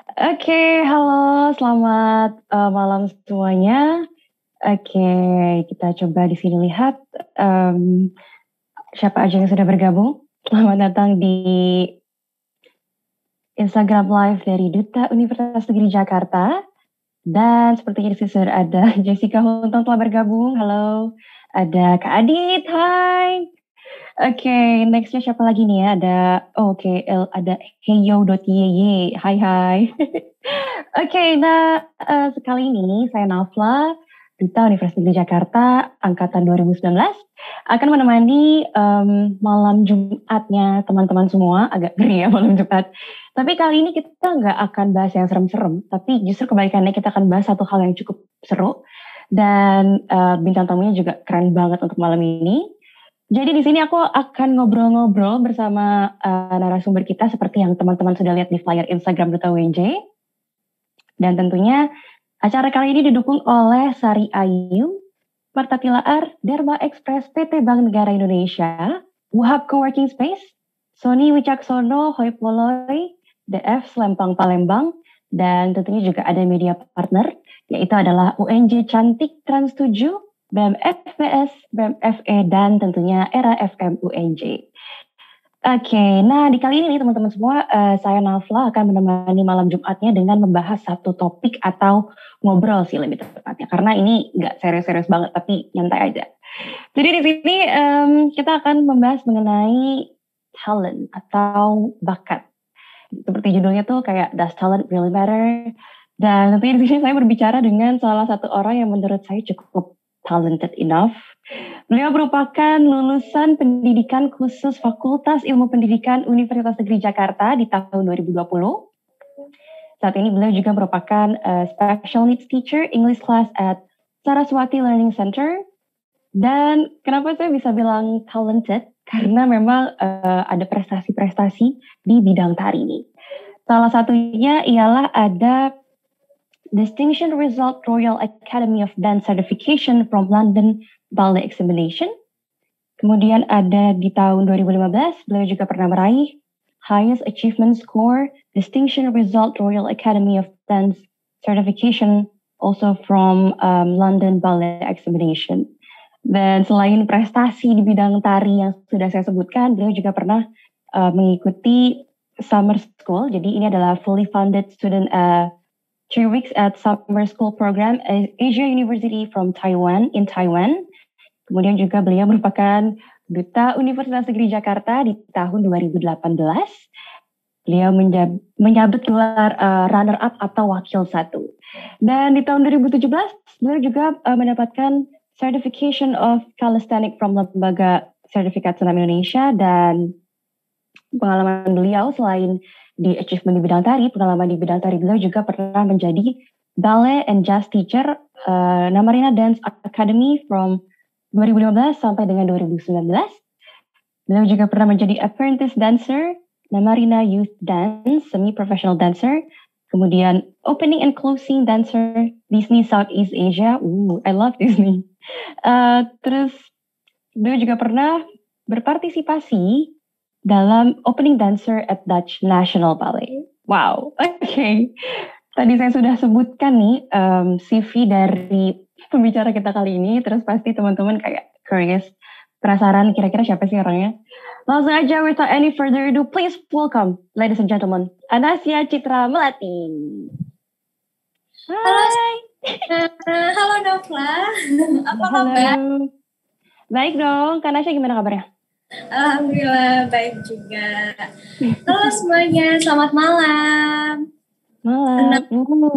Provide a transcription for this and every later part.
Oke, halo, selamat malam semuanya. Oke, kita coba di sini lihat em, siapa aja yang sudah bergabung. Selamat datang di Instagram Live dari Duta Universitas Negeri Jakarta. Dan sepertinya di sini sudah ada Jessica Huntong telah bergabung. Halo, ada Kak Adit, hai. Oke, nextnya siapa lagi nih ya? Ada heyo.yy, hai hai. Oke, nah sekali ini saya Nafla, Duta Universitas Negeri Jakarta, Angkatan 2019, akan menemani malam Jumatnya teman-teman semua, agak ngeri ya malam Jumat. Tapi kali ini kita nggak akan bahas yang serem-serem, tapi justru kebalikannya kita akan bahas satu hal yang cukup seru, dan bintang tamunya juga keren banget untuk malam ini. Jadi di sini aku akan ngobrol-ngobrol bersama narasumber kita seperti yang teman-teman sudah lihat di flyer Instagram Duta UNJ. Dan tentunya acara kali ini didukung oleh Sari Ayu, Marta Tilaar, Dharma Express PT Bank Negara Indonesia, Wahab Coworking Space, Sony Wicaksono, Hoi Polloi, DF Selempang Palembang, dan tentunya juga ada media partner, yaitu adalah UNJ Cantik Trans 7, BEM FBS, BEM FE, dan tentunya Era FM UNJ. Oke, nah di kali ini nih teman-teman semua, saya Nafla akan menemani malam Jumatnya dengan membahas satu topik atau ngobrol sih lebih tepatnya. Karena ini nggak serius-serius banget, tapi nyantai aja. Jadi di sini kita akan membahas mengenai talent atau bakat. Seperti judulnya tuh kayak Does Talent Really Matter? Dan tentunya di sini saya berbicara dengan salah satu orang yang menurut saya cukup talented enough. Beliau merupakan lulusan pendidikan khusus Fakultas Ilmu Pendidikan Universitas Negeri Jakarta di tahun 2020. Saat ini beliau juga merupakan Special Needs Teacher English Class at Saraswati Learning Center. Dan kenapa saya bisa bilang talented? Karena memang ada prestasi-prestasi di bidang tari ini. Salah satunya ialah ada Distinction Result Royal Academy of Dance Certification from London Ballet Examination. Kemudian ada di tahun 2015, beliau juga pernah meraih Highest Achievement Score, Distinction Result Royal Academy of Dance Certification, also from London Ballet Examination. Dan selain prestasi di bidang tari yang sudah saya sebutkan, beliau juga pernah mengikuti summer school. Jadi ini adalah fully funded student 3 weeks at summer school program at Asia University from Taiwan in Taiwan. Kemudian juga beliau merupakan Duta Universitas Negeri Jakarta di tahun 2018. Beliau menyabet gelar runner-up atau wakil satu. Dan di tahun 2017, beliau juga mendapatkan Certification of Calisthenics from Lembaga Sertifikat Senam Indonesia. Dan pengalaman beliau selain di achievement di bidang tari, pengalaman di bidang tari beliau juga pernah menjadi ballet and jazz teacher Namarina Dance Academy from 2015 sampai dengan 2019. Beliau juga pernah menjadi apprentice dancer Namarina Youth Dance, semi-professional dancer, kemudian opening and closing dancer Disney Southeast Asia. I love Disney. Terus beliau juga pernah berpartisipasi dalam opening dancer at Dutch National Ballet. Wow, oke. Tadi saya sudah sebutkan nih CV dari pembicara kita kali ini, terus pasti teman-teman kayak curious, penasaran kira-kira siapa sih orangnya. Langsung aja, without any further ado, please welcome, ladies and gentlemen, Anasya Citra Melati. Hai. Halo Nofla, apa kabar? Baik dong, Kanasya gimana kabarnya? Alhamdulillah baik juga. Halo semuanya, selamat malam. Malam.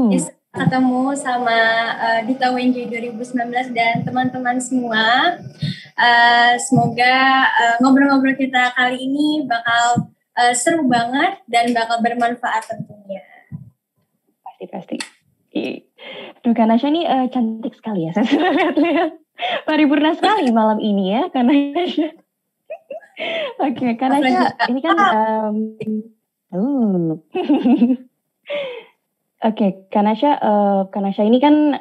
Bisa ketemu sama Duta UNJ 2019 dan teman-teman semua. Semoga ngobrol-ngobrol kita kali ini bakal seru banget dan bakal bermanfaat tentunya. Pasti. Duh, Kanasya ini cantik sekali ya. Saya sudah lihat-lihat. Paripurna sekali malam ini ya, Kanasya. Oke, Kanasya ini kan Oke, Kanasya ini kan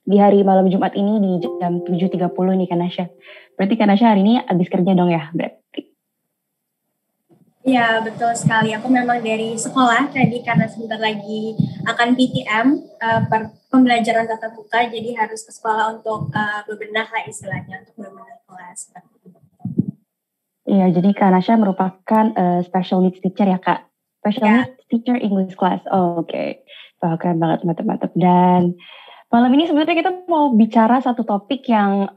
di hari malam Jumat ini di jam 7.30 nih Kanasya. Berarti Kanasya hari ini habis kerja dong ya, berarti? Ya, betul sekali. Aku memang dari sekolah tadi karena sebentar lagi akan PTM, pembelajaran tatap muka, jadi harus ke sekolah untuk bebenah lah istilahnya, untuk bebenah kelas. Iya, jadi Kak Nasya merupakan special needs teacher ya Kak? Special Ya, needs teacher English class. Oh, oke. Wah, keren banget, mantap-mantap. Dan malam ini sebenarnya kita mau bicara satu topik yang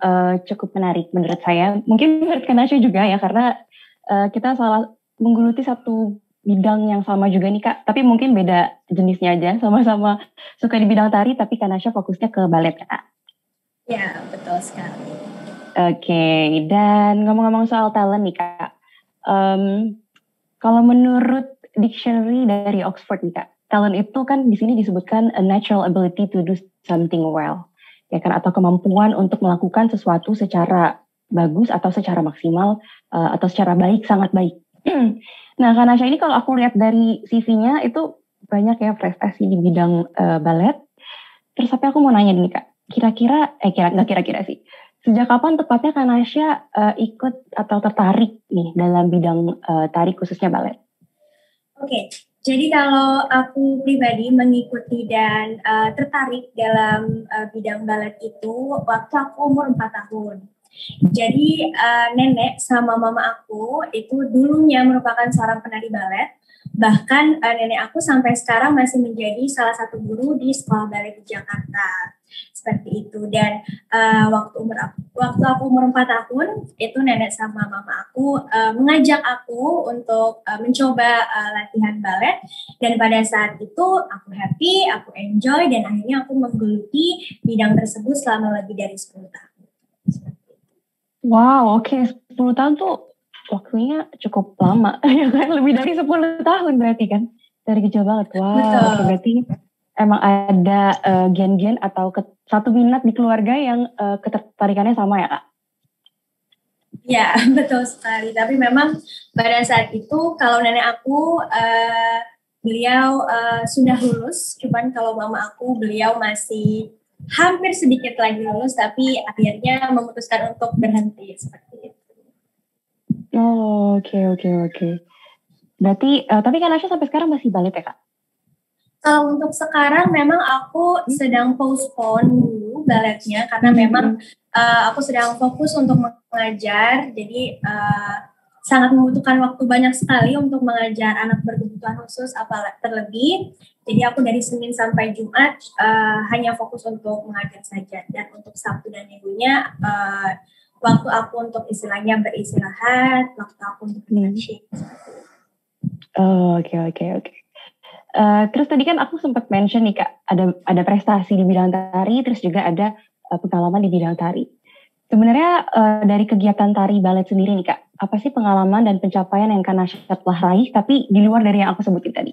cukup menarik menurut saya. Mungkin menurut Kak Nasya juga ya, karena kita salah menggeluti satu bidang yang sama juga nih Kak. Tapi mungkin beda jenisnya aja, sama-sama suka di bidang tari, tapi Kak Nasya fokusnya ke balet ya Kak. ya, betul sekali. Oke, dan ngomong-ngomong soal talent nih Kak. Em, Kalau menurut dictionary dari Oxford nih Kak, talent itu kan di sini disebutkan a natural ability to do something well, ya kan, atau kemampuan untuk melakukan sesuatu secara bagus atau secara maksimal atau secara baik, sangat baik. Nah, Kanasha ini kalau aku lihat dari CV-nya itu banyak ya prestasi di bidang balet. Terus tapi aku mau nanya nih Kak, nggak kira-kira sih. Sejak kapan tepatnya Kanasha ikut atau tertarik nih dalam bidang tari khususnya balet? Oke, jadi kalau aku pribadi mengikuti dan tertarik dalam bidang balet itu waktu aku umur 4 tahun. Jadi nenek sama mama aku itu dulunya merupakan seorang penari balet. Bahkan nenek aku sampai sekarang masih menjadi salah satu guru di sekolah balet di Jakarta. Seperti itu. Dan waktu aku umur 4 tahun, itu nenek sama mama aku mengajak aku untuk mencoba latihan balet. Dan pada saat itu aku happy, aku enjoy, dan akhirnya aku menggeluti bidang tersebut selama lebih dari 10 tahun. Wow, oke. 10 tahun tuh waktunya cukup lama. Ya kan? Lebih dari 10 tahun berarti kan? Dari kecil banget. Wow, oke. Betul. Berarti emang ada gen-gen atau satu minat di keluarga yang ketertarikannya sama ya Kak? Ya, betul sekali. Tapi memang pada saat itu kalau nenek aku beliau sudah lulus, cuman kalau mama aku beliau masih hampir sedikit lagi lulus, tapi akhirnya memutuskan untuk berhenti seperti itu. Oh, oke. Berarti, tapi kan Asya sampai sekarang masih balet ya Kak? Kalau untuk sekarang memang aku sedang postpone dulu baletnya karena memang aku sedang fokus untuk mengajar, jadi sangat membutuhkan waktu banyak sekali untuk mengajar anak berkebutuhan khusus, apalagi terlebih. Jadi aku dari Senin sampai Jumat hanya fokus untuk mengajar saja, dan untuk Sabtu dan Minggunya waktu aku untuk istilahnya beristirahat, waktu aku untuk refreshing. Oh, oke. Terus tadi kan aku sempat mention nih Kak, ada prestasi di bidang tari, terus juga ada pengalaman di bidang tari. Sebenarnya dari kegiatan tari balet sendiri nih Kak, apa sih pengalaman dan pencapaian yang Kak Nasya telah raih, tapi di luar dari yang aku sebutin tadi?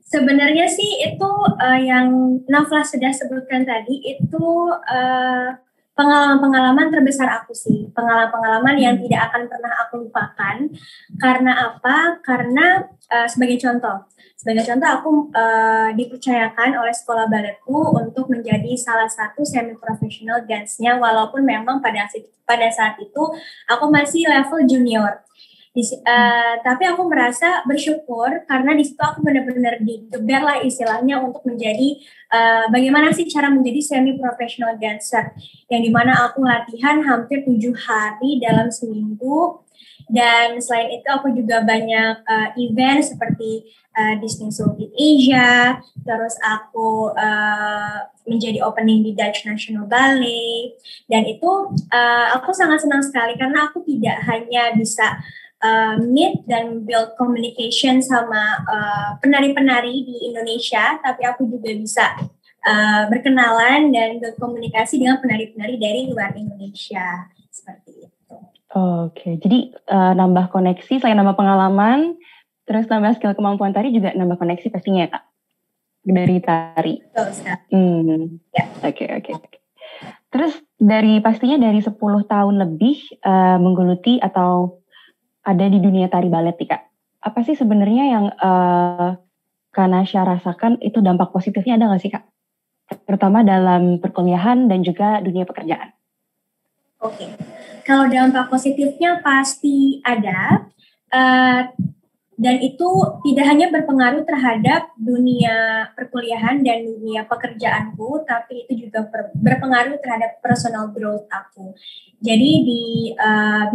Sebenarnya sih itu yang Nafla sudah sebutkan tadi itu pengalaman-pengalaman terbesar aku sih, pengalaman-pengalaman yang tidak akan pernah aku lupakan. Karena apa? Karena sebagai contoh aku dipercayakan oleh sekolah baletku untuk menjadi salah satu semi professional dance-nya, walaupun memang pada saat itu aku masih level junior. Tapi aku merasa bersyukur karena di situ aku benar-benar digeber lah istilahnya untuk menjadi bagaimana sih cara menjadi semi professional dancer, yang dimana aku latihan hampir 7 hari dalam seminggu. Dan selain itu aku juga banyak event seperti Disney Southeast Asia, terus aku menjadi opening di Dutch National Ballet, dan itu aku sangat senang sekali karena aku tidak hanya bisa meet dan build communication sama penari-penari di Indonesia, tapi aku juga bisa berkenalan dan berkomunikasi dengan penari-penari dari luar Indonesia, seperti itu. Oke, jadi nambah koneksi, selain nambah pengalaman, terus nambah skill kemampuan tari juga nambah koneksi pastinya ya Kak? Dari tari. Betul sekali. Ya. Oke. Terus pastinya dari 10 tahun lebih menggeluti atau ada di dunia tari balet nih Kak. Apa sih sebenarnya yang Kak Nasya rasakan itu dampak positifnya ada nggak sih Kak? Terutama dalam perkuliahan dan juga dunia pekerjaan. Oke, kalau dampak positifnya pasti ada, uh, dan itu tidak hanya berpengaruh terhadap dunia perkuliahan dan dunia pekerjaanku, tapi itu juga berpengaruh terhadap personal growth aku. Jadi di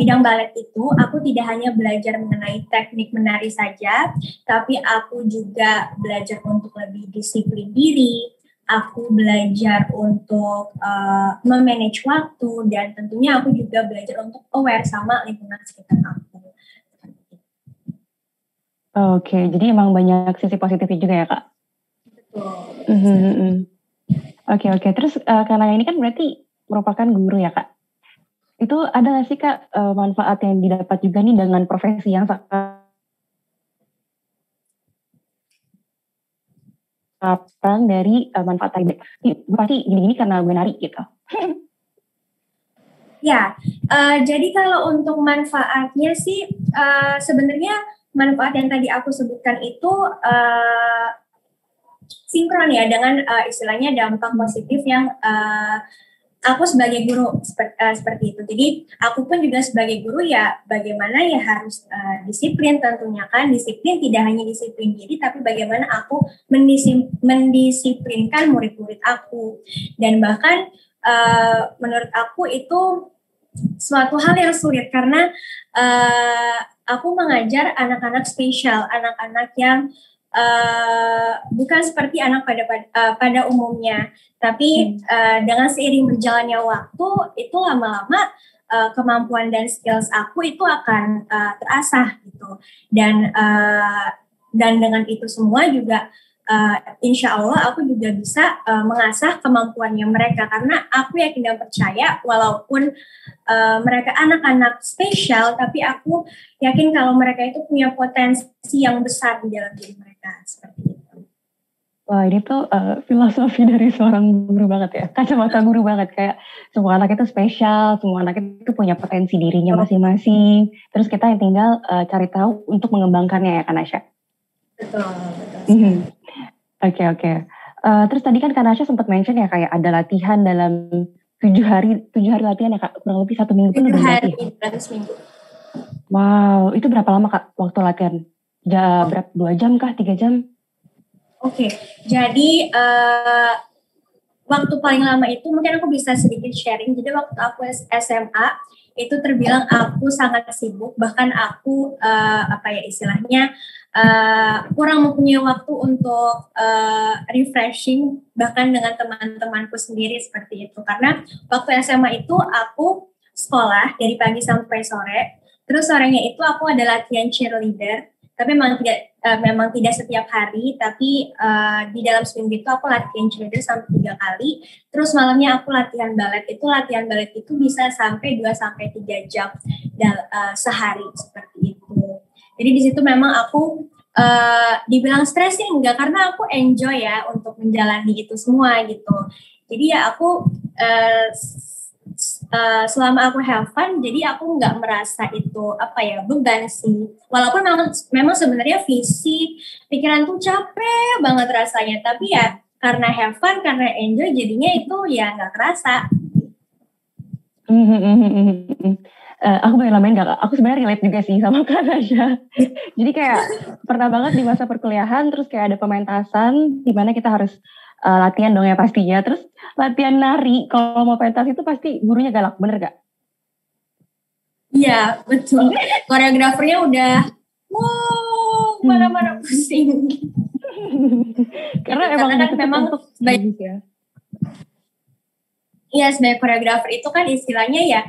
bidang balet itu, aku tidak hanya belajar mengenai teknik menari saja, tapi aku juga belajar untuk lebih disiplin diri, aku belajar untuk memanage waktu, dan tentunya aku juga belajar untuk aware sama lingkungan sekitar aku. Oke, jadi emang banyak sisi positifnya juga ya Kak? Betul. Oke. Terus karena ini kan berarti merupakan guru ya Kak? Itu ada nggak sih Kak manfaat yang didapat juga nih dengan profesi yang sekarang dari manfaat tadi? Pasti gini-gini karena gue nari gitu. Ya, jadi kalau untuk manfaatnya sih sebenarnya manfaat yang tadi aku sebutkan itu sinkron ya dengan istilahnya dampak positif yang aku sebagai guru seperti itu. Jadi aku pun juga sebagai guru ya bagaimana ya harus disiplin tentunya kan. Disiplin tidak hanya disiplin diri tapi bagaimana aku mendisiplinkan murid-murid aku. Dan bahkan menurut aku itu suatu hal yang sulit karena aku mengajar anak-anak spesial, anak-anak yang bukan seperti anak pada umumnya, tapi dengan seiring berjalannya waktu itu lama-lama kemampuan dan skills aku itu akan terasah gitu, dan dengan itu semua juga insya Allah aku juga bisa mengasah kemampuannya mereka, karena aku yakin dan percaya walaupun mereka anak-anak spesial, tapi aku yakin kalau mereka itu punya potensi yang besar di dalam diri mereka, seperti itu. Wah ini tuh filosofi dari seorang guru banget ya, kacamata guru banget, kayak semua anak itu spesial, semua anak itu punya potensi dirinya masing-masing, terus kita yang tinggal cari tahu untuk mengembangkannya ya kan Asya? Betul. Oke. Terus tadi kan Kak Nasya sempat mention ya kayak ada latihan dalam 7 hari latihan ya Kak, kurang lebih 1 minggu pun udah berarti ya? 7 hari seminggu. Wow, itu berapa lama Kak waktu latihan? Berapa, 2 jam kah, 3 jam? Oke, jadi waktu paling lama itu mungkin aku bisa sedikit sharing. Jadi waktu aku SMA itu terbilang aku sangat sibuk, bahkan aku istilahnya kurang mempunyai waktu untuk refreshing bahkan dengan teman-temanku sendiri seperti itu. Karena waktu SMA itu aku sekolah dari pagi sampai sore, terus sorenya itu aku ada latihan cheerleader, tapi memang tidak setiap hari, tapi di dalam seminggu itu aku latihan cheerleader sampai 3 kali, terus malamnya aku latihan balet. Latihan balet itu bisa sampai 2-3 jam sehari seperti itu. Jadi di situ memang aku dibilang stres sih enggak, karena aku enjoy ya untuk menjalani itu semua gitu. Jadi ya aku selama aku have fun, jadi aku nggak merasa itu beban sih. Walaupun memang sebenarnya fisik, pikiran tuh capek banget rasanya, tapi ya karena have fun, karena enjoy, jadinya itu ya nggak kerasa. Aku boleh nambahin gak Kak? Aku sebenarnya relate juga sih sama Kak Nasya. Jadi kayak pernah banget di masa perkuliahan, terus kayak ada pementasan di mana kita harus latihan dong ya pastinya. Terus latihan nari, kalau mau pentas itu pasti gurunya galak, bener gak? Iya, betul. Koreografernya udah, wow, mana-mana pusing. Karena emang kan memang bagus ya. Iya, sebagai koreografer itu kan istilahnya ya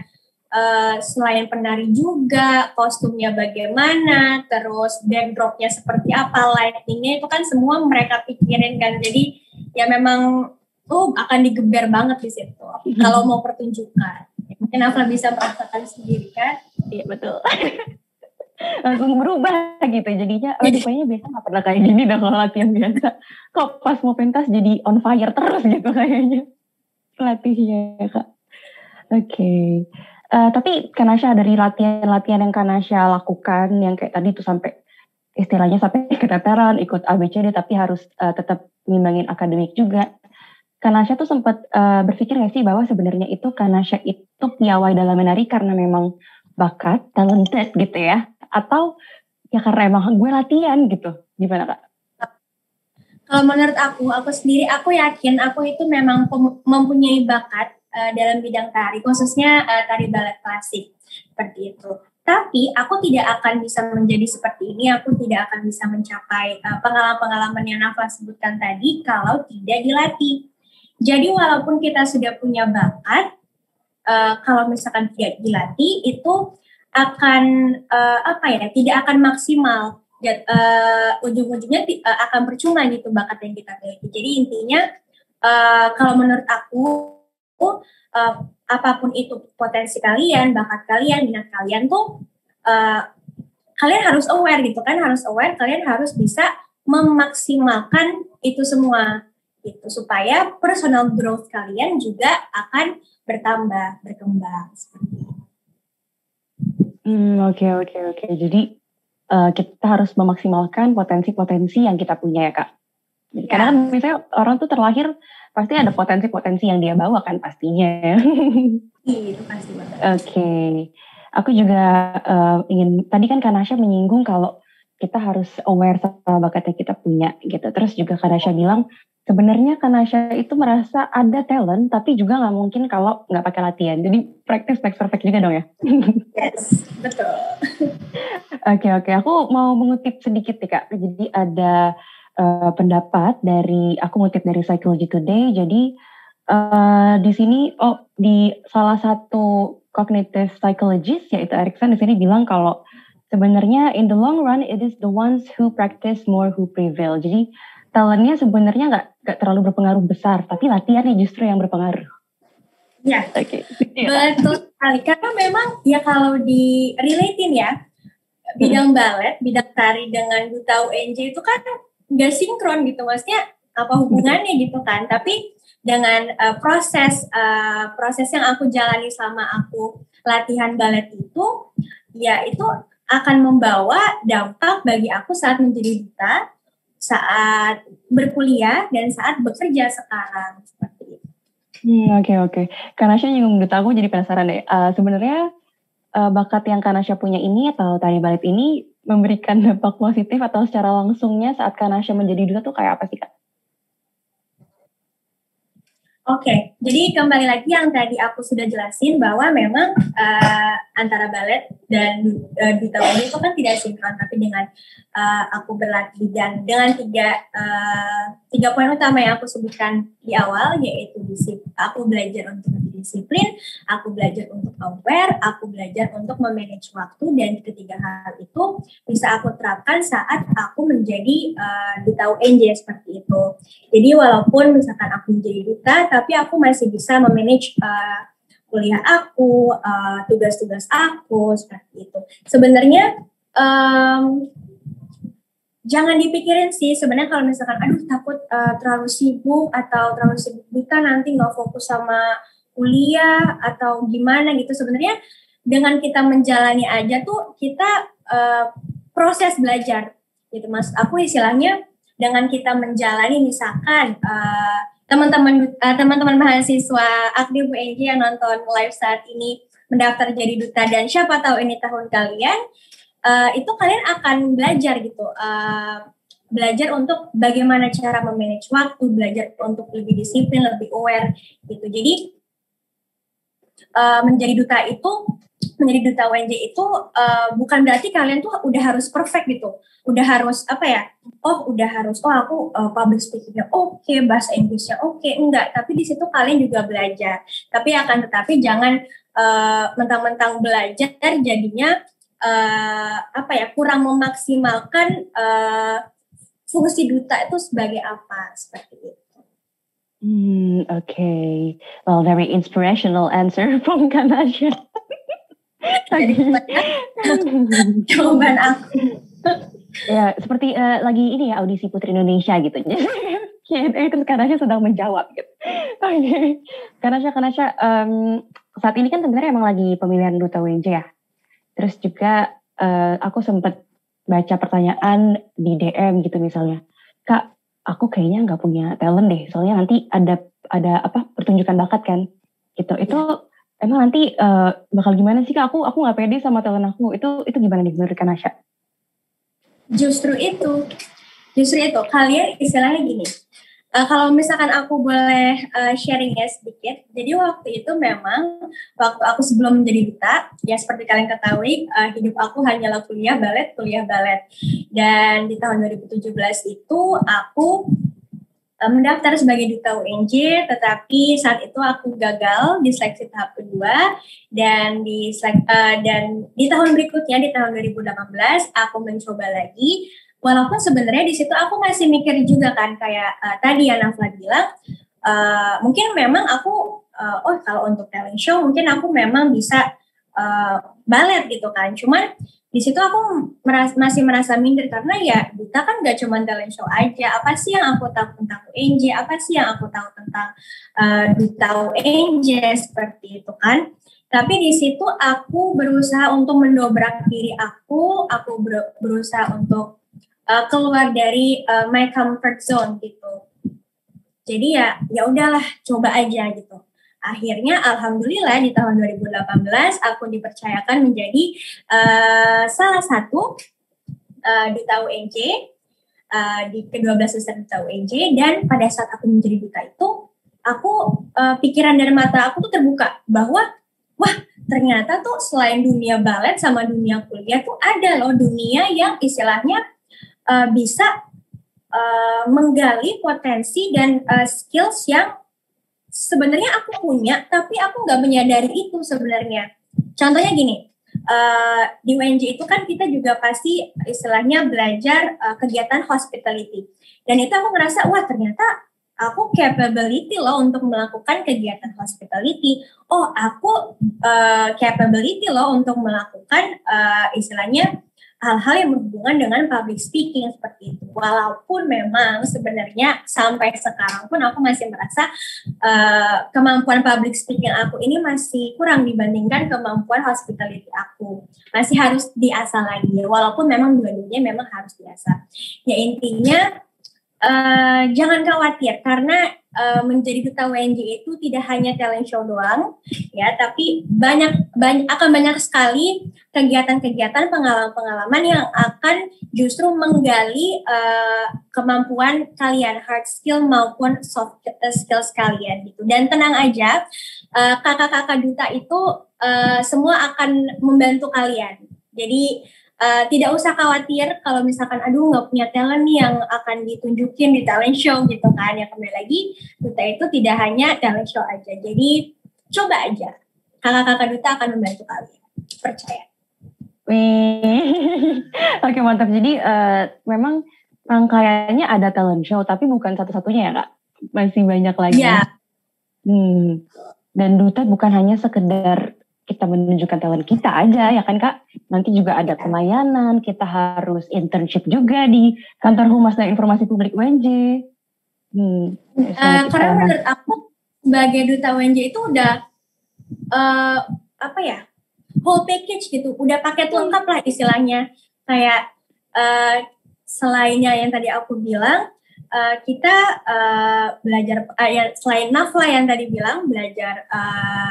selain penari juga, kostumnya bagaimana, terus backdropnya seperti apa, lightingnya itu kan semua mereka pikirin kan. Jadi ya memang akan digeber banget di situ kalau mau pertunjukan. Mungkin Afla bisa merasakan sendiri kan? Iya betul. Langsung berubah gitu jadinya. Rupanya biasa nggak pernah kayak gini dah kalau latihan biasa. Kok pas mau pentas jadi on fire terus gitu kayaknya latihnya Kak. Oke. Tapi Kanasya dari latihan yang Kanasya lakukan yang kayak tadi tuh sampai istilahnya sampai keteteran ikut ABCD tapi harus tetap ngimbangin akademik juga. Kanasha tuh sempat berpikir nggak sih bahwa sebenarnya itu Kanasha itu piawai dalam menari karena memang bakat, talented gitu ya? Atau ya karena emang gue latihan gitu? Gimana Kak? Kalau menurut aku sendiri, aku yakin aku itu memang mempunyai bakat dalam bidang tari, khususnya tari balet klasik, seperti itu. Tapi aku tidak akan bisa menjadi seperti ini, aku tidak akan bisa mencapai pengalaman-pengalaman yang Nafa sebutkan tadi kalau tidak dilatih. Jadi walaupun kita sudah punya bakat, kalau misalkan tidak dilatih itu akan tidak akan maksimal. Ujung-ujungnya akan percuma gitu bakat yang kita miliki. Jadi intinya kalau menurut aku apapun itu potensi kalian, bakat kalian, minat kalian tuh kalian harus aware gitu kan, kalian harus bisa memaksimalkan itu semua gitu supaya personal growth kalian juga akan bertambah, berkembang seperti itu. Oke. Jadi kita harus memaksimalkan potensi-potensi yang kita punya ya Kak. Ya. Karena kan misalnya orang tuh terlahir pasti ada potensi-potensi yang dia bawa kan pastinya. Iya, itu pasti banget. Oke. Aku juga ingin, tadi kan Kanasha menyinggung kalau kita harus aware sama bakat yang kita punya gitu. Terus juga Kanasha bilang, sebenarnya Kanasha itu merasa ada talent, tapi juga nggak mungkin kalau nggak pakai latihan. Jadi practice makes perfect juga dong ya? Yes, betul. Oke. Aku mau mengutip sedikit nih Kak. Jadi ada pendapat dari, aku ngutip dari Psychology Today. Jadi di sini, di salah satu cognitive psychologist yaitu Erikson di sini bilang kalau sebenarnya in the long run it is the ones who practice more who prevail. Jadi talentnya sebenarnya nggak terlalu berpengaruh besar, tapi latihannya justru yang berpengaruh. Ya, betul sekali. Karena memang ya kalau di relatein ya, bidang balet, bidang tari dengan duta UNJ itu kan nggak sinkron gitu, maksudnya apa hubungannya gitu kan. Tapi dengan proses yang aku jalani selama aku latihan balet itu, ya itu akan membawa dampak bagi aku saat menjadi duta, saat berkuliah, dan saat bekerja sekarang seperti itu. Oke. Kanasha nyinggung duta, aku jadi penasaran deh. Sebenarnya bakat yang Kanasha punya ini atau tari balet ini memberikan dampak positif atau secara langsungnya saat Kanasha menjadi duta tuh kayak apa sih Kak? Oke, jadi kembali lagi yang tadi aku sudah jelasin bahwa memang antara balet dan duta UNJ itu kan tidak sinkron, tapi dengan aku berlatih dan dengan tiga poin utama yang aku sebutkan di awal, yaitu aku belajar untuk disiplin, aku belajar untuk aware, aku belajar untuk memanage waktu, dan ketiga hal itu bisa aku terapkan saat aku menjadi duta UNJ seperti itu. Jadi walaupun misalkan aku menjadi duta, tapi aku masih bisa memanage kuliah aku, tugas-tugas aku, seperti itu. Sebenarnya jangan dipikirin sih, sebenarnya kalau misalkan aduh takut terlalu sibuk atau terlalu sibuk duta nanti nggak fokus sama kuliah atau gimana gitu. Sebenarnya dengan kita menjalani aja tuh kita proses belajar gitu mas. Aku istilahnya dengan kita menjalani, misalkan teman-teman mahasiswa aktif UNJ yang nonton live saat ini mendaftar jadi duta, dan siapa tahu ini tahun kalian, itu kalian akan belajar gitu, belajar untuk bagaimana cara memanage waktu, belajar untuk lebih disiplin, lebih aware gitu. Jadi menjadi duta UNJ itu bukan berarti kalian tuh udah harus perfect gitu, udah harus aku public speakingnya oke, bahasa Inggrisnya oke, enggak. Tapi di situ kalian juga belajar. Tetapi jangan mentang-mentang belajar jadinya kurang memaksimalkan fungsi duta itu sebagai apa, seperti itu. Okay. Well, very inspirational answer from Kanasha. Jawaban aku. Ya, seperti lagi ini ya audisi Putri Indonesia gitu. Terus Kanasha sedang menjawab gitu. Oke. Kanasha, saat ini kan sebenarnya emang lagi pemilihan duta UNJ ya. Terus juga aku sempat baca pertanyaan di DM gitu misalnya. Kak, aku kayaknya nggak punya talent deh. Soalnya nanti ada ada pertunjukan bakat kan gitu. Itu emang nanti bakal gimana sih Kak? Aku nggak pede sama talent aku. Itu gimana nih menurut Kak Nasya? Justru itu kalian istilahnya gini. Kalau misalkan aku boleh sharing ya sedikit, jadi waktu itu memang waktu aku sebelum menjadi duta, ya seperti kalian ketahui, hidup aku hanyalah kuliah balet. Dan di tahun 2017 itu aku mendaftar sebagai duta UNJ, tetapi saat itu aku gagal di seleksi tahap kedua, dan di tahun berikutnya, di tahun 2018, aku mencoba lagi. Walaupun sebenarnya di situ aku masih mikir juga kan, kayak tadi yang Nafla bilang, mungkin memang aku, kalau untuk talent show mungkin aku memang bisa balet gitu kan. Cuman di situ aku masih merasa minder karena ya duta kan gak cuma talent show aja. Apa sih yang aku tahu tentang UNJ? Apa sih yang aku tahu tentang duta UNJ seperti itu kan? Tapi di situ aku berusaha untuk mendobrak diri aku berusaha untuk keluar dari my comfort zone gitu. Jadi ya udahlah, coba aja gitu. Akhirnya alhamdulillah di tahun 2018 aku dipercayakan menjadi salah satu duta UNJ di ke-12 besar duta UNJ, dan pada saat aku menjadi duta itu aku pikiran dan mata aku tuh terbuka bahwa wah, ternyata tuh selain dunia balet sama dunia kuliah tuh ada loh dunia yang istilahnya bisa menggali potensi dan skills yang sebenarnya aku punya, tapi aku nggak menyadari itu sebenarnya. Contohnya gini, di UNJ itu kan kita juga pasti istilahnya belajar kegiatan hospitality. Dan itu aku ngerasa, wah ternyata aku capability loh untuk melakukan kegiatan hospitality. Oh, aku capability loh untuk melakukan istilahnya hal-hal yang berhubungan dengan public speaking seperti itu. Walaupun memang sebenarnya sampai sekarang pun aku masih merasa kemampuan public speaking aku ini masih kurang dibandingkan kemampuan hospitality aku. Masih harus diasah lagi ya, walaupun memang dua-duanya memang harus diasah. Ya intinya jangan khawatir karena menjadi duta WNJ itu tidak hanya talent show doang ya, tapi akan banyak sekali kegiatan-kegiatan pengalaman-pengalaman yang akan justru menggali kemampuan kalian, hard skill maupun soft skills kalian gitu. Dan tenang aja, kakak-kakak duta itu semua akan membantu kalian. Jadi tidak usah khawatir kalau misalkan aduh nggak punya talent nih yang akan ditunjukin di talent show gitu kan. Ya kembali lagi, duta itu tidak hanya talent show aja. Jadi coba aja, kakak-kakak duta akan membantu kalian, percaya. Oke, mantap. Jadi memang rangkaiannya ada talent show, tapi bukan satu-satunya ya Kak, masih banyak lagi. Ya. Dan duta bukan hanya sekedar kita menunjukkan talent kita aja ya kan Kak, nanti juga ada pelayanan, kita harus internship juga di kantor Humas dan Informasi Publik UNJ. Karena menurut aku sebagai duta UNJ itu udah whole package gitu, udah paket lengkap lah istilahnya. Kayak selainnya yang tadi aku bilang, kita belajar selain Nafla yang tadi bilang belajar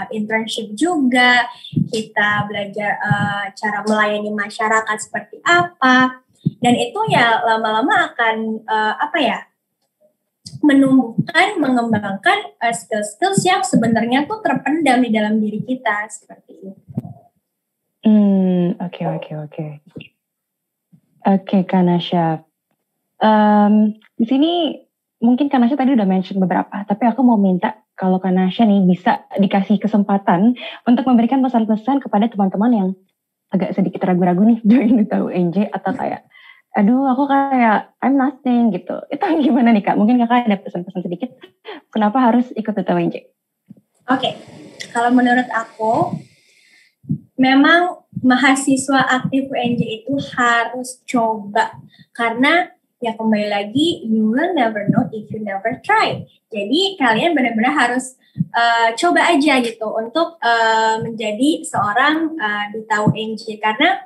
internship juga, kita belajar cara melayani masyarakat seperti apa, dan itu ya lama-lama akan menumbuhkan, mengembangkan skill-skills yang sebenarnya tuh terpendam di dalam diri kita seperti itu. Oke, Kak Nasya. Di sini mungkin Kak Nasya tadi udah mention beberapa, tapi aku mau minta kalau Kak Nasya nih bisa dikasih kesempatan untuk memberikan pesan-pesan kepada teman-teman yang agak sedikit ragu-ragu nih join duta UNJ atau kayak aduh aku kayak I'm nothing gitu. Itu gimana nih Kak? Mungkin Kakak ada pesan-pesan sedikit kenapa harus ikut duta UNJ? Oke, kalau menurut aku memang mahasiswa aktif UNJ itu harus coba, karena ya kembali lagi, you will never know if you never try. Jadi kalian benar-benar harus coba aja gitu untuk menjadi seorang duta UNJ, karena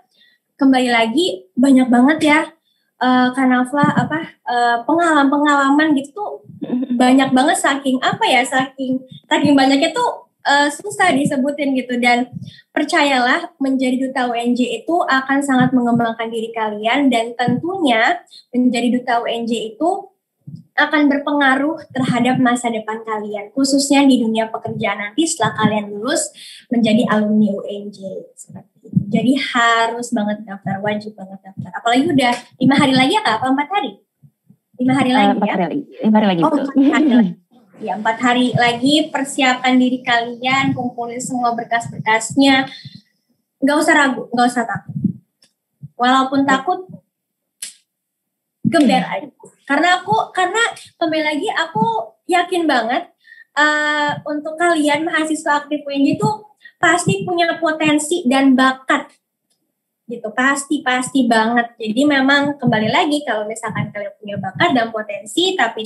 kembali lagi banyak banget ya Kanafla pengalaman-pengalaman gitu banyak banget, saking banyaknya tuh susah disebutin gitu. Dan percayalah, menjadi duta UNJ itu akan sangat mengembangkan diri kalian, dan tentunya menjadi duta UNJ itu akan berpengaruh terhadap masa depan kalian, khususnya di dunia pekerjaan nanti setelah kalian lulus menjadi alumni UNJ seperti itu. Jadi harus banget daftar, wajib banget daftar. Apalagi udah 5 hari lagi ya Kak, apa 4 hari? 5 hari lagi 4 ya? hari lagi. 5 hari lagi, betul. 4 hari lagi. Ya, 4 hari lagi, persiapkan diri kalian, kumpulin semua berkas-berkasnya. Nggak usah ragu, nggak usah takut. Walaupun takut, geber aja. Karena kembali lagi aku yakin banget untuk kalian mahasiswa aktif UNJ itu pasti punya potensi dan bakat gitu, pasti banget. Jadi memang kembali lagi, kalau misalkan kalian punya bakat dan potensi tapi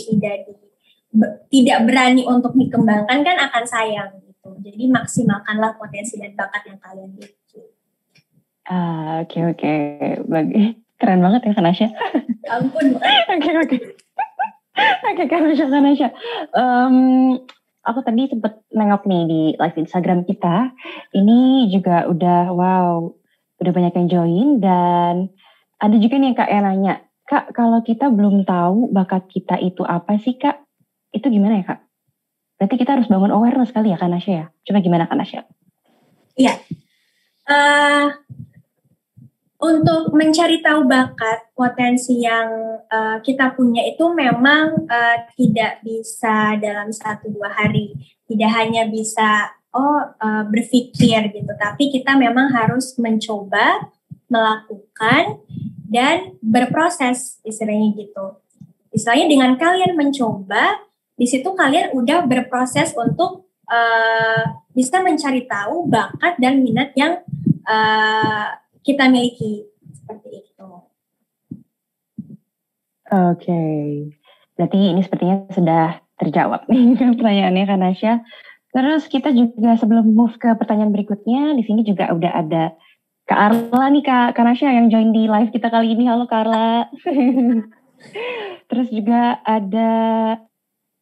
tidak berani untuk dikembangkan, kan akan sayang gitu. Jadi maksimalkanlah potensi dan bakat yang kalian miliki. Oke. Bagus. Keren banget ya Kanasya. Ampun. Oke, Kanasya. Aku tadi sempat nengok nih di live Instagram kita. Ini juga udah banyak yang join, dan ada juga nih Kak yang nanya, Kak, kalau kita belum tahu bakat kita itu apa sih Kak? Itu gimana ya Kak? Berarti kita harus bangun awareness kali ya Kanasya ya? Coba gimana Kanasya? Iya. Untuk mencari tahu bakat, potensi yang kita punya itu memang tidak bisa dalam 1-2 hari. Tidak hanya bisa berpikir gitu, tapi kita memang harus mencoba, melakukan, dan berproses, istilahnya gitu. Istilahnya dengan kalian mencoba, di situ kalian udah berproses untuk bisa mencari tahu bakat dan minat yang kita miliki, seperti itu. Oke. Berarti ini sepertinya sudah terjawab nih pertanyaannya Kanasya. Terus kita juga sebelum move ke pertanyaan berikutnya, di sini juga udah ada Kak Arla nih Kak Kanasya yang join di live kita kali ini. Halo Kak Arla. Terus juga ada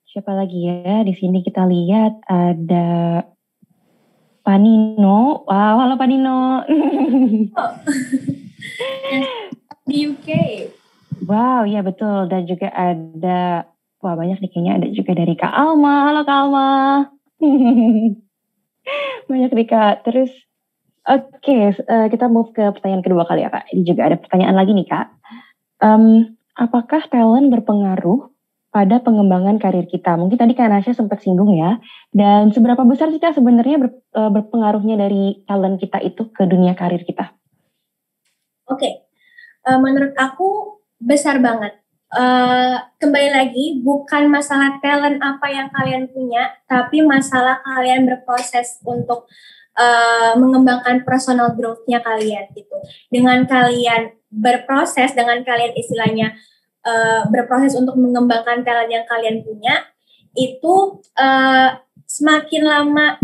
siapa lagi ya? Di sini kita lihat ada Panino. Wow, halo Panino. Di UK. Wow, ya betul. Dan juga ada, banyak nih kayaknya, ada juga dari Kak Alma. Halo Kak Alma. Banyak nih Kak. Terus, oke, kita move ke pertanyaan kedua kali ya Kak. Ini juga ada pertanyaan lagi nih Kak. Apakah talent berpengaruh pada pengembangan karir kita? Mungkin tadi Kak Nasya sempat singgung ya. Dan seberapa besar sih Kak sebenarnya berpengaruhnya dari talent kita itu ke dunia karir kita? Oke. Menurut aku besar banget. Kembali lagi, bukan masalah talent apa yang kalian punya, tapi masalah kalian berproses untuk mengembangkan personal growth-nya kalian gitu. Dengan kalian berproses, dengan kalian istilahnya berproses untuk mengembangkan talent yang kalian punya, itu semakin lama,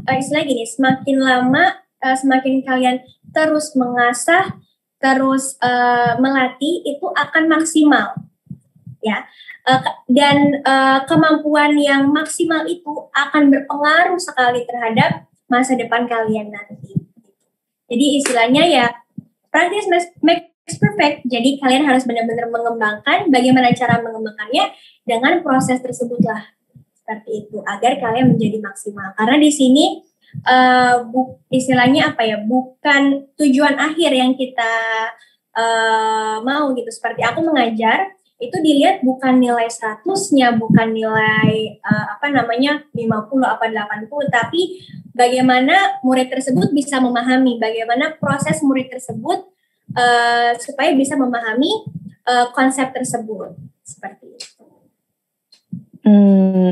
semakin kalian terus mengasah, terus melatih, itu akan maksimal, ya. Dan kemampuan yang maksimal itu akan berpengaruh sekali terhadap masa depan kalian nanti. Jadi istilahnya ya, practice makes perfect. Jadi kalian harus benar-benar mengembangkan, bagaimana cara mengembangkannya dengan proses tersebutlah, seperti itu, agar kalian menjadi maksimal. Karena di sini istilahnya apa ya, bukan tujuan akhir yang kita mau gitu. Seperti aku mengajar, itu dilihat bukan nilai 100-nya, bukan nilai 50 apa 80, tapi bagaimana murid tersebut bisa memahami, bagaimana proses murid tersebut supaya bisa memahami konsep tersebut, seperti itu.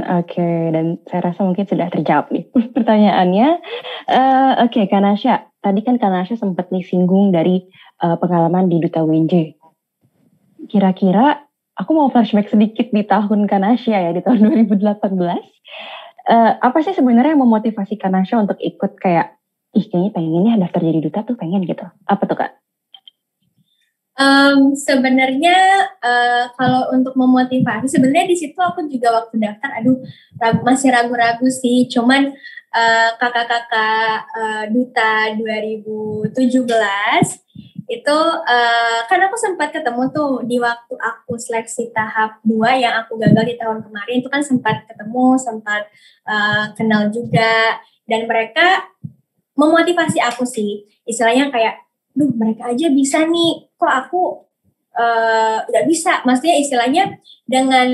Oke, dan saya rasa mungkin sudah terjawab nih pertanyaannya. Oke, Kanasya, tadi kan Kanasya sempat nih singgung dari pengalaman di Duta UNJ. Kira-kira aku mau flashback sedikit di tahun Kanasya ya, di tahun 2018. Apa sih sebenarnya yang memotivasi Kanasya untuk ikut kayak, kayaknya pengen nih daftar jadi duta tuh, pengen gitu. Apa tuh Kak? Sebenarnya kalau untuk memotivasi, sebenarnya di situ aku juga waktu daftar, masih ragu-ragu sih. Cuman kakak-kakak duta 2017 itu kan aku sempat ketemu tuh di waktu aku seleksi tahap 2 yang aku gagal di tahun kemarin, itu kan sempat ketemu, sempat kenal juga, dan mereka memotivasi aku sih, istilahnya kayak, mereka aja bisa nih, kok aku nggak bisa. Maksudnya istilahnya dengan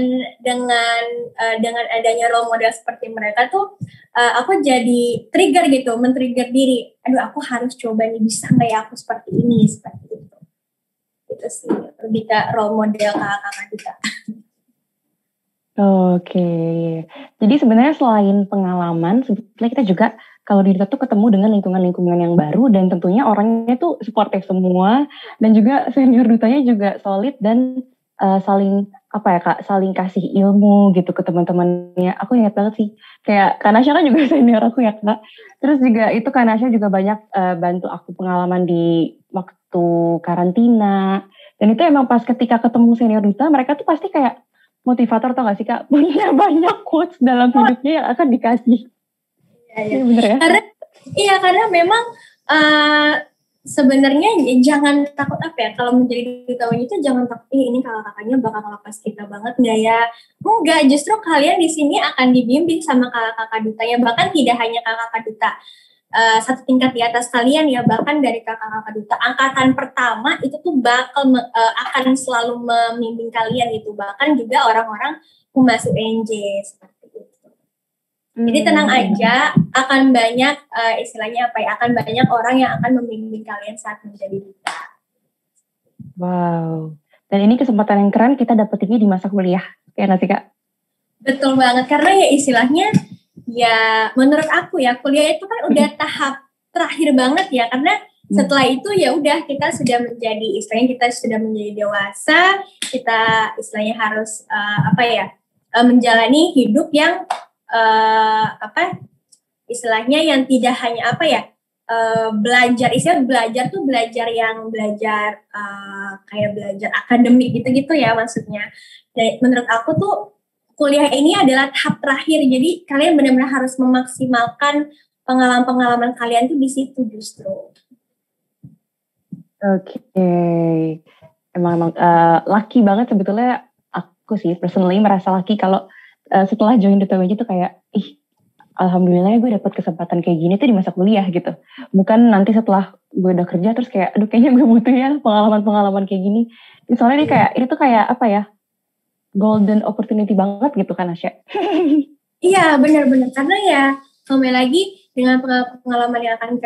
adanya role model seperti mereka tuh, aku jadi trigger gitu, men-trigger diri. Aku harus coba nih, bisa nggak ya aku seperti ini, seperti itu. Itu sih, lebih ke role model kakak-kakak kita. Oke, jadi sebenarnya selain pengalaman, sebetulnya kita juga kalau di Duta tuh ketemu dengan lingkungan-lingkungan yang baru dan tentunya orangnya tuh supportive semua dan juga senior dutanya juga solid dan saling saling kasih ilmu gitu ke teman-temannya. Aku ingat banget sih, kayak Kanasha kan juga senior aku ya Kak. Terus juga itu Kanasha juga banyak bantu aku pengalaman di waktu karantina. Dan itu emang pas ketika ketemu senior duta, mereka tuh pasti kayak motivator, tau gak sih Kak? Punya banyak quotes dalam hidupnya yang akan dikasih. Iya, bener ya? Karena memang sebenarnya jangan takut kalau menjadi duta itu jangan takut, ini kakak-kakaknya bakal ngelepas kita banget nggak ya? Enggak, justru kalian di sini akan dibimbing sama kakak-kakak dutanya, bahkan tidak hanya kakak-kakak duta satu tingkat di atas kalian ya, bahkan dari kakak-kakak duta angkatan pertama itu tuh bakal akan selalu membimbing kalian gitu, bahkan juga orang-orang humas UNJ seperti itu. Jadi tenang aja, akan banyak istilahnya akan banyak orang yang akan membimbing kalian saat menjadi duta. Wow, dan ini kesempatan yang keren kita dapetinnya di masa kuliah, ya nggak sih Kak? Betul banget, karena ya istilahnya ya menurut aku ya kuliah itu kan udah tahap terakhir banget ya, karena setelah itu ya udah kita sudah menjadi dewasa, kita istilahnya harus menjalani hidup yang istilahnya yang tidak hanya belajar kayak belajar akademik gitu-gitu ya maksudnya. Dan menurut aku tuh kuliah ini adalah tahap terakhir, jadi kalian benar-benar harus memaksimalkan pengalaman-pengalaman kalian tuh di situ justru. Oke. Emang lucky banget sebetulnya. Aku sih personally merasa lucky kalau setelah join Duta UNJ tuh kayak alhamdulillah gue dapet kesempatan kayak gini tuh di masa kuliah gitu. Bukan nanti setelah gue udah kerja terus kayak kayaknya gue butuh ya pengalaman-pengalaman kayak gini. Soalnya ini tuh kayak golden opportunity banget gitu kan Asya. Iya benar-benar, karena ya kembali lagi dengan pengalaman yang akan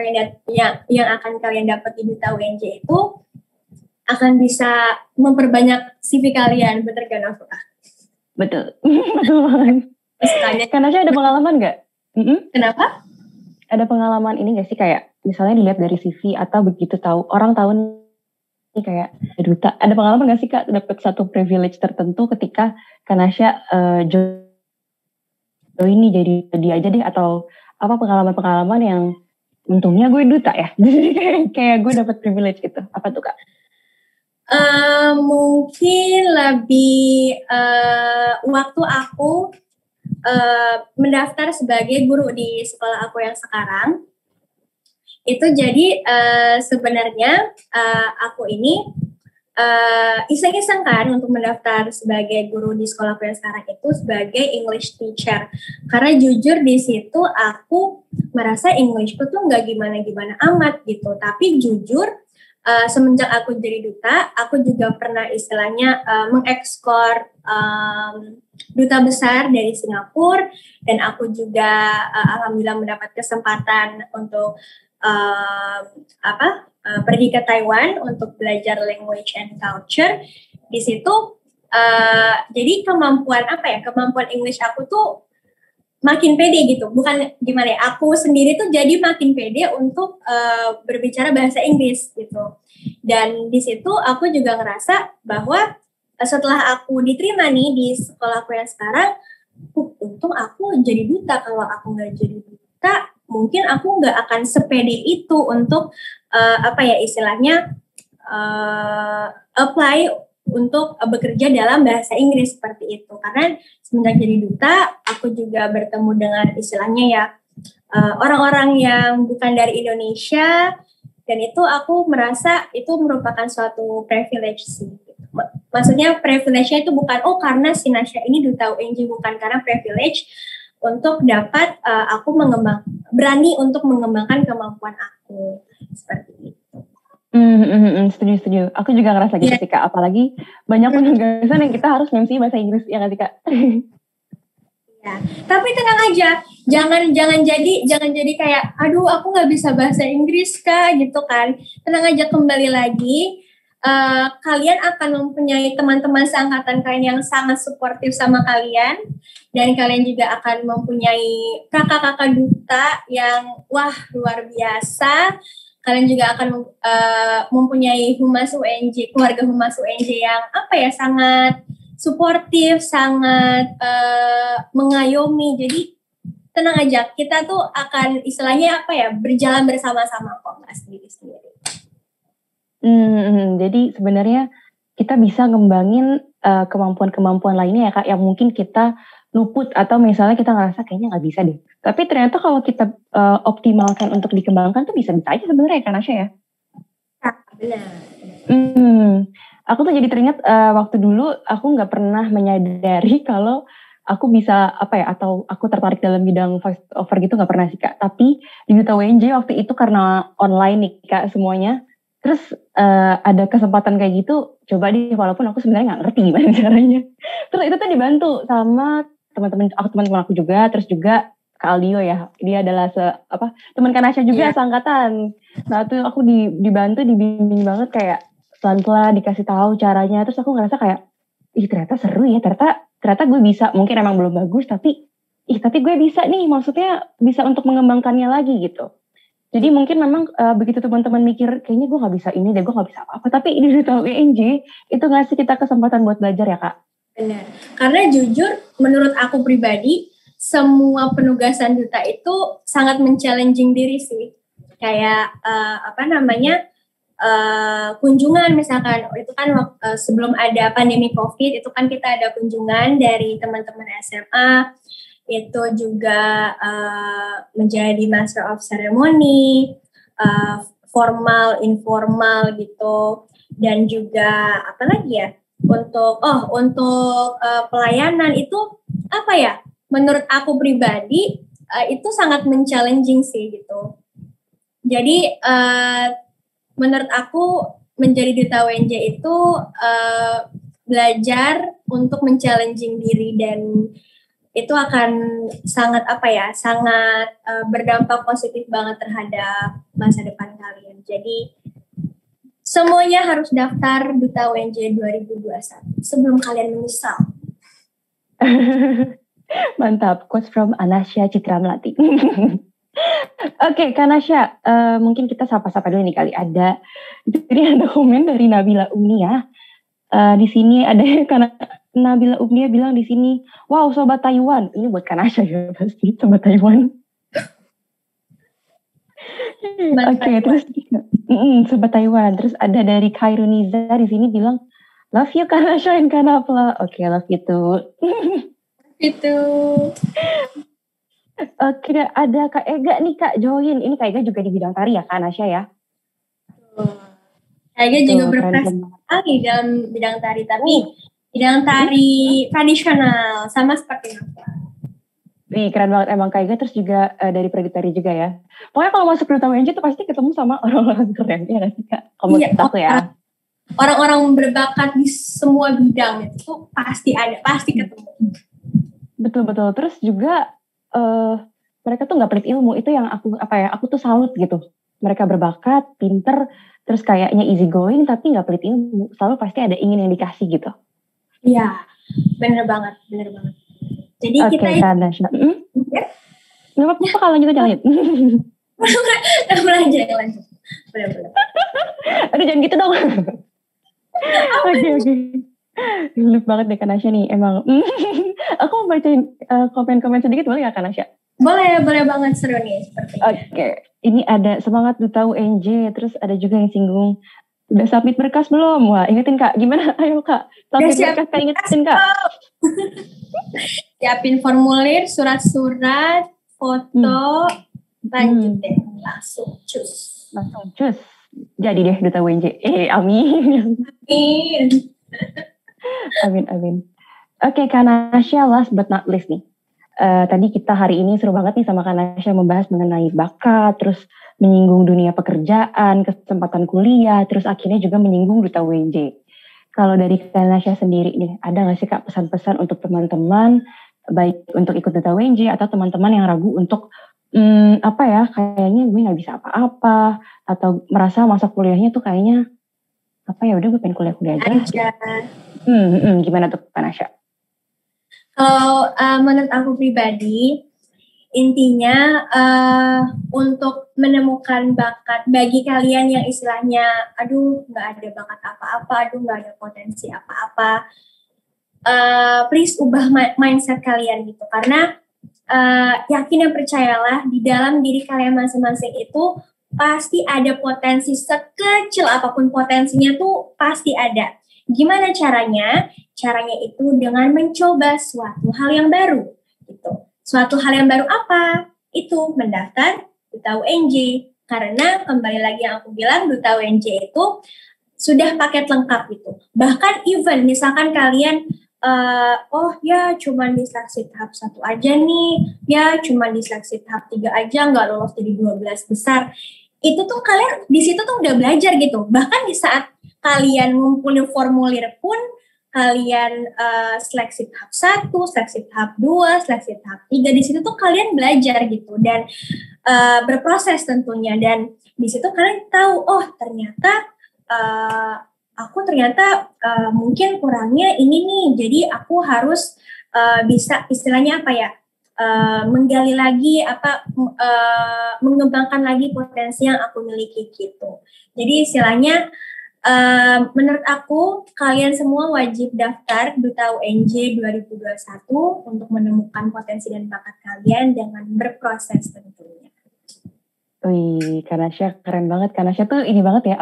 kalian dapat di Duta UNJ itu akan bisa memperbanyak CV kalian, bener gak Nova? Betul, betul banget. Kan Asya ada pengalaman nggak? Kenapa? Ada pengalaman ini nggak sih kayak misalnya dilihat dari CV atau begitu orang tahu nih kayak duta, ada pengalaman nggak sih Kak dapat satu privilege tertentu ketika Kanasha join nih jadi dia aja deh, atau apa pengalaman-pengalaman yang untungnya gue duta ya jadi kayak gue dapat privilege gitu, apa tuh Kak? Mungkin lebih waktu aku mendaftar sebagai guru di sekolah aku yang sekarang, itu jadi sebenarnya aku ini iseng-iseng kan untuk mendaftar sebagai guru di sekolah aku yang sekarang itu sebagai English teacher, karena jujur di situ aku merasa Englishku tuh nggak gimana-gimana amat gitu, tapi jujur semenjak aku jadi duta, aku juga pernah istilahnya mengekskor duta besar dari Singapura, dan aku juga alhamdulillah mendapat kesempatan untuk pergi ke Taiwan untuk belajar language and culture. Di situ jadi kemampuan English aku tuh makin pede gitu, bukan gimana ya, aku sendiri tuh jadi makin pede untuk berbicara bahasa Inggris gitu. Dan di situ aku juga ngerasa bahwa setelah aku diterima nih di sekolah aku yang sekarang, untung aku jadi duta. Kalau aku nggak jadi duta, mungkin aku nggak akan sepede itu untuk istilahnya apply untuk bekerja dalam bahasa Inggris seperti itu. Karena semenjak jadi duta, aku juga bertemu dengan istilahnya ya orang-orang yang bukan dari Indonesia, dan itu aku merasa itu merupakan suatu privilege sih. Maksudnya privilege-nya itu bukan karena si Nasya ini duta UNJ, bukan, karena privilege untuk dapat aku berani untuk mengembangkan kemampuan aku seperti itu. Setuju. Aku juga ngerasa gitu sih Kak. Apalagi banyak penugasan yang kita harus MC bahasa Inggris, ya nggak sih Kak? Ya. Tapi tenang aja, jangan jadi kayak, aduh aku nggak bisa bahasa Inggris Kak, gitu kan. Tenang aja, kembali lagi. Kalian akan mempunyai teman-teman seangkatan kalian yang sangat suportif sama kalian, dan kalian juga akan mempunyai kakak-kakak duta yang wah luar biasa. Kalian juga akan mempunyai Humas UNJ, keluarga Humas UNJ yang sangat suportif, sangat mengayomi. Jadi tenang aja, kita tuh akan istilahnya berjalan bersama-sama kok, nggak sendiri-sendiri. Jadi sebenarnya kita bisa ngembangin kemampuan-kemampuan lainnya ya Kak, yang mungkin kita luput atau misalnya kita ngerasa kayaknya nggak bisa deh. Tapi ternyata kalau kita optimalkan untuk dikembangkan tuh bisa-bisa aja sebenarnya kan Nasya ya? Benar. Aku tuh jadi teringat waktu dulu aku nggak pernah menyadari kalau aku bisa atau aku tertarik dalam bidang voice over gitu, nggak pernah sih Kak. Tapi di Duta WNJ waktu itu karena online nih Kak semuanya. Terus ada kesempatan kayak gitu, coba deh, walaupun aku sebenarnya nggak ngerti gimana caranya. Terus itu tuh dibantu sama teman-teman aku juga, terus juga Kak Aldio ya, dia adalah teman Kanasya juga seangkatan. Nah tuh aku dibantu, dibimbing banget, kayak pelan-pelan dikasih tahu caranya. Terus aku ngerasa kayak, ternyata seru ya, ternyata gue bisa. Mungkin emang belum bagus, tapi gue bisa nih, maksudnya bisa untuk mengembangkannya lagi gitu. Jadi mungkin memang begitu teman-teman mikir, kayaknya gue gak bisa ini deh, gue gak bisa apa-apa. Tapi di Duta UNJ, itu ngasih kita kesempatan buat belajar ya Kak? Benar. Karena jujur, menurut aku pribadi, semua penugasan duta itu sangat men-challenging diri sih. Kayak, kunjungan misalkan, itu kan sebelum ada pandemi COVID, itu kan kita ada kunjungan dari teman-teman SMA, itu juga menjadi Master of Ceremony, formal, informal gitu, dan juga untuk pelayanan itu menurut aku pribadi itu sangat men-challenging sih gitu. Jadi menurut aku menjadi duta WNJ itu belajar untuk men-challenging diri, dan itu akan sangat sangat berdampak positif banget terhadap masa depan kalian. Jadi semuanya harus daftar Duta WNJ 2021 sebelum kalian menyesal. Mantap, quotes from Anasya Citra Melati. Oke, Kak Nasya, mungkin kita sapa-sapa dulu nih kali. Jadi ada komen dari Nabila Umnia. Di sini ada karena Nabila Umnia bilang di sini, wow sobat Taiwan. Ini buat Kak Nasya ya pasti, sobat Taiwan. Oke, terus sobat Taiwan. Terus ada dari Khairuniza di sini bilang, love you Kak Nasya and Kak Nafla. Oke, love you too. Itu. Oke, ada Kak Ega nih Kak join. Ini Kak Ega juga di bidang tari ya Kak Nasya ya? Kak Ega juga berprestasi dalam bidang tari, tapi bidang tari tradisional, sama seperti Nafla. Keren banget emang Kak Ega, terus juga dari Praditari juga ya. Pokoknya kalau masuk Duta WNJ tuh pasti ketemu sama orang-orang keren, ya gak sih Kak? Aku ya. Orang-orang berbakat di semua bidang itu pasti ketemu. Betul. Terus juga mereka tuh nggak pelit ilmu, itu yang aku tuh salut gitu. Mereka berbakat, pinter, terus kayaknya easy going, tapi nggak pelit ilmu. Selalu pasti ada ingin yang dikasih gitu. Iya, bener banget. Jadi kita lanjut kalau lanjut aja lanjut. lanjut. Boleh. Aduh jangan gitu dong. Oke. Lupa banget deh Kak Nasya nih emang. Aku mau bacain komen-komen sedikit boleh gak Kak Nasya? Boleh banget, seru nih seperti. Oke. Ini ada semangat Duta UNJ, terus ada juga yang singgung Udah submit berkas belum? Wah, ingetin Kak, gimana? Ayo Kak, submit berkas Kak, ingetin Kak. Siapin formulir, surat-surat, foto, lanjut deh, langsung cus. Jadi deh Duta WNJ. Amin. Amin. Amin. Oke, Kak Nasya, last but not least nih. Tadi kita hari ini seru banget nih sama Kak Nasya membahas mengenai bakat, terus menyinggung dunia pekerjaan, kesempatan kuliah, terus akhirnya juga menyinggung Duta WNJ. Kalau dari Kak Nasya sendiri nih, ada nggak sih Kak pesan-pesan untuk teman-teman, baik untuk ikut Duta WNJ atau teman-teman yang ragu untuk kayaknya gue nggak bisa apa-apa, atau merasa masa kuliahnya tuh kayaknya udah gue pengen kuliah aja. Gimana tuh Kak Nasya? Kalau menurut aku pribadi, intinya untuk menemukan bakat bagi kalian yang istilahnya, aduh nggak ada bakat apa-apa, aduh nggak ada potensi apa-apa, please ubah mindset kalian gitu, karena yakin dan percayalah di dalam diri kalian masing-masing itu pasti ada potensi, sekecil apapun potensinya tuh pasti ada. Gimana caranya? Caranya itu dengan mencoba suatu hal yang baru gitu. Suatu hal yang baru apa? Itu mendaftar Duta WNJ. Karena kembali lagi yang aku bilang, Duta WNJ itu sudah paket lengkap gitu. Bahkan even misalkan kalian cuman di seleksi tahap 1 aja nih, ya cuman di seleksi tahap 3 aja, nggak lolos jadi 12 besar. Itu tuh kalian di situ tuh udah belajar gitu. Bahkan di saat kalian ngumpulin formulir pun, kalian seleksi tahap 1, seleksi tahap 2, seleksi tahap 3, di situ tuh kalian belajar gitu. Dan berproses tentunya. Dan di situ kalian tahu, oh ternyata aku ternyata mungkin kurangnya ini nih, jadi aku harus bisa istilahnya menggali lagi mengembangkan lagi potensi yang aku miliki gitu. Jadi istilahnya menurut aku kalian semua wajib daftar Duta WNJ 2021 untuk menemukan potensi dan bakat kalian dengan berproses tentunya. Wih, Kak Nasya keren banget. Kak Nasya tuh ini banget ya,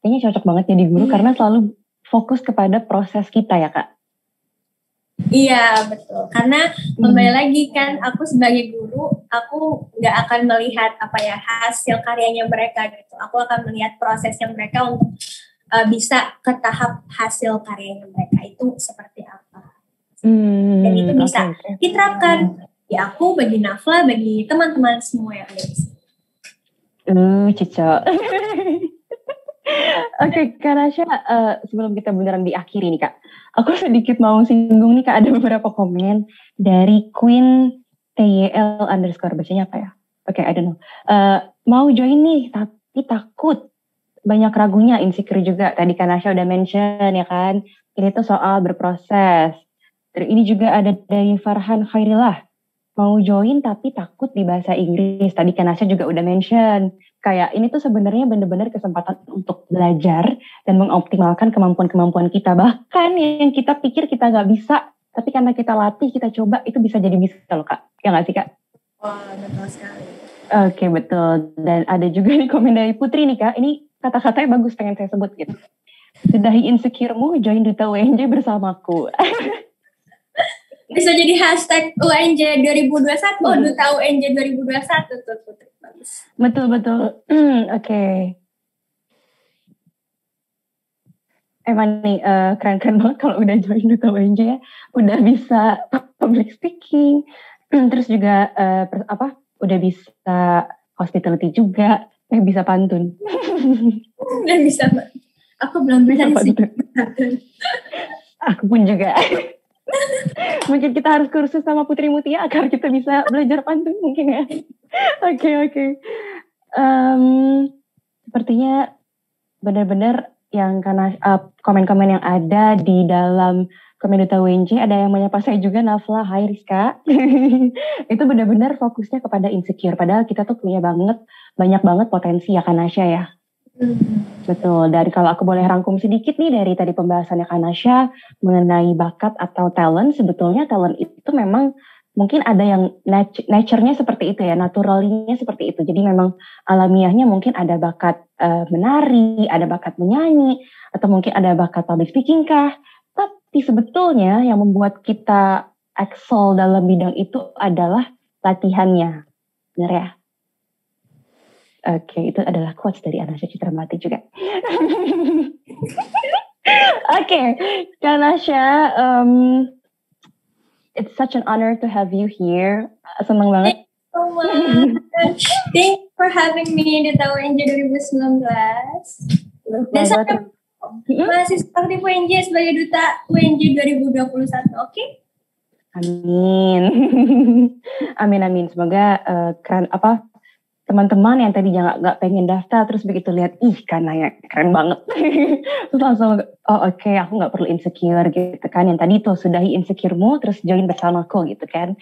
kayaknya cocok banget jadi guru karena selalu fokus kepada proses kita ya Kak. Iya betul, karena kembali lagi kan aku sebagai guru, aku nggak akan melihat hasil karyanya mereka gitu. Aku akan melihat prosesnya mereka untuk bisa ke tahap hasil karyanya mereka itu seperti apa. Dan itu bisa diterapkan di aku, bagi Nafla, bagi teman-teman semua yang ada di sini. Cocok. Oke, Kak Nasya, sebelum kita beneran diakhiri nih Kak, aku sedikit mau singgung nih Kak, ada beberapa komen dari Queen TYL _ bacanya apa ya? Oke, I don't know. Mau join nih, tapi takut. Banyak ragunya, insecure juga. Tadi Kak Nasya udah mention ya kan, ini tuh soal berproses. Terus ini juga ada dari Farhan Khairillah. Mau join tapi takut di bahasa Inggris. Tadi Kak Nasya juga udah mention. Kayak ini tuh sebenarnya benar-benar kesempatan untuk belajar dan mengoptimalkan kemampuan-kemampuan kita. Bahkan yang kita pikir kita nggak bisa, tapi karena kita latih, kita coba, itu bisa jadi bisa loh Kak. Ya nggak sih Kak? Wah, betul sekali. Oke, betul. Dan ada juga nih komen dari Putri nih Kak. Ini kata-katanya bagus, pengen saya sebut gitu. Sudahi insecure-mu, join Duta WNJ bersamaku. Bisa jadi hashtag UNJ 2021, Duta UNJ 2021 tuh Putri. Betul. Oke. Emang nih keren-keren banget kalau udah join Duta WNJ ya. Udah bisa public speaking, terus juga udah bisa hospitality juga, bisa pantun. Udah bisa, Mbak. Aku belum bisa sih. Aku pun juga. Mungkin kita harus kursus sama Putri Mutia agar kita bisa belajar pantun mungkin ya. Oke. Sepertinya benar-benar yang karena komen-komen yang ada di dalam komen Duta WNJ, ada yang menyapa saya juga, Nafla, hai Rizka. Itu benar-benar fokusnya kepada insecure, padahal kita tuh punya banyak banget potensi ya Kak Nasya ya. Betul, dari kalau aku boleh rangkum sedikit nih dari tadi pembahasannya Kak Nasya mengenai bakat atau talent, sebetulnya talent itu memang mungkin ada yang nature-nya seperti itu ya, naturalnya seperti itu. Jadi memang alamiahnya mungkin ada bakat menari, ada bakat menyanyi, atau mungkin ada bakat public speaking kah. Tapi sebetulnya yang membuat kita excel dalam bidang itu adalah latihannya. Benar ya? Oke, itu adalah quotes dari Anasya Citramati juga. Oke, Kak Nasya, it's such an honor to have you here. Senang banget. Thank you so much. Thank you for having me di Duta UNJ 2019. Dan saya masih aktif UNJ sebagai Duta UNJ 2021, oke? Amin. Amin. Semoga teman-teman yang tadi nggak pengen daftar terus begitu lihat karena ya keren banget terus langsung oke, aku nggak perlu insecure gitu kan, yang tadi tuh sudahi insecuremu terus join bersamaku gitu kan.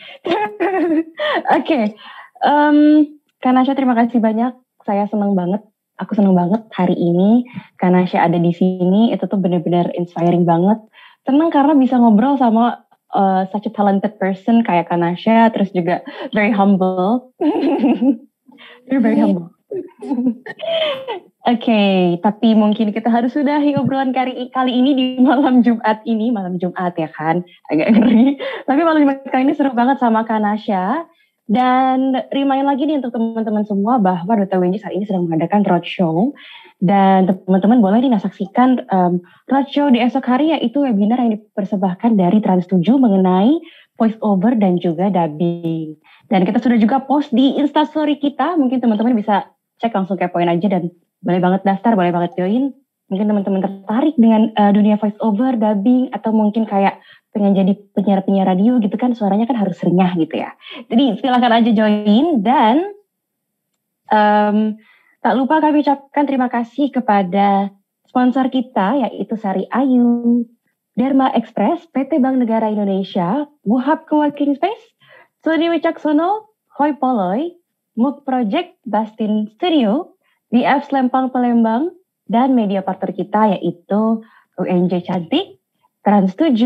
Oke. Kak Nasya, terima kasih banyak, aku senang banget hari ini Kak Nasya ada di sini. Itu tuh benar-benar inspiring banget, senang karena bisa ngobrol sama such a talented person kayak Kak Nasya, terus juga very humble. You're very humble. Oke, tapi mungkin kita harus sudahi obrolan kali ini di malam Jumat ya kan, agak ngeri. Tapi malam Jumat kali ini seru banget sama Kak Nasya. Dan remind lagi nih untuk teman-teman semua bahwa Duta UNJ saat ini sedang mengadakan roadshow. Dan teman-teman boleh nih saksikan roadshow di esok hari, yaitu webinar yang dipersembahkan dari Trans7 mengenai voice over dan juga dubbing. Dan kita sudah juga post di Instastory kita, mungkin teman-teman bisa cek langsung kepoin aja dan boleh banget daftar, boleh banget join. Mungkin teman-teman tertarik dengan dunia voice over, dubbing, atau mungkin kayak pengen jadi penyiar radio gitu kan, suaranya kan harus renyah gitu ya. Jadi silakan aja join. Dan tak lupa kami ucapkan terima kasih kepada sponsor kita, yaitu Sari Ayu, Dharma Express, PT Bank Negara Indonesia, Wuhab Coworking Space, Sony Wicaksono, Hoi Polloi, MOOC Project, Bastin Studio, BF Lempang Palembang, dan media partner kita yaitu UNJ Cantik, Trans7,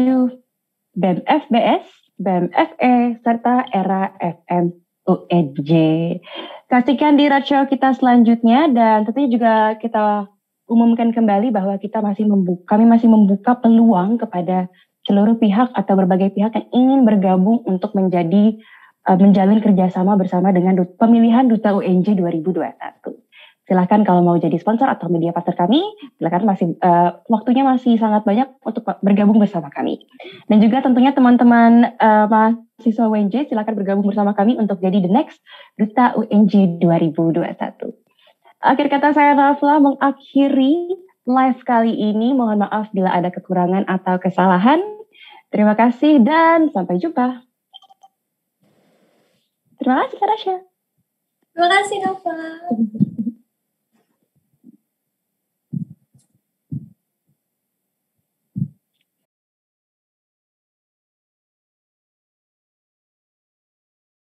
BEM FBS, BEM FE, serta Era FM UNJ. Saksikan di roadshow kita selanjutnya, dan tentunya juga kita umumkan kembali bahwa kami masih membuka peluang kepada seluruh pihak atau berbagai pihak yang ingin bergabung untuk menjalin kerjasama bersama dengan pemilihan Duta UNJ 2021. Silakan kalau mau jadi sponsor atau media partner kami, silakan waktunya masih sangat banyak untuk bergabung bersama kami. Dan juga tentunya teman-teman mahasiswa UNJ silakan bergabung bersama kami untuk jadi the next Duta UNJ 2021. Akhir kata saya Nafla mengakhiri live kali ini. Mohon maaf bila ada kekurangan atau kesalahan. Terima kasih dan sampai jumpa. Terima kasih Kak Rasya. Terima kasih Nova.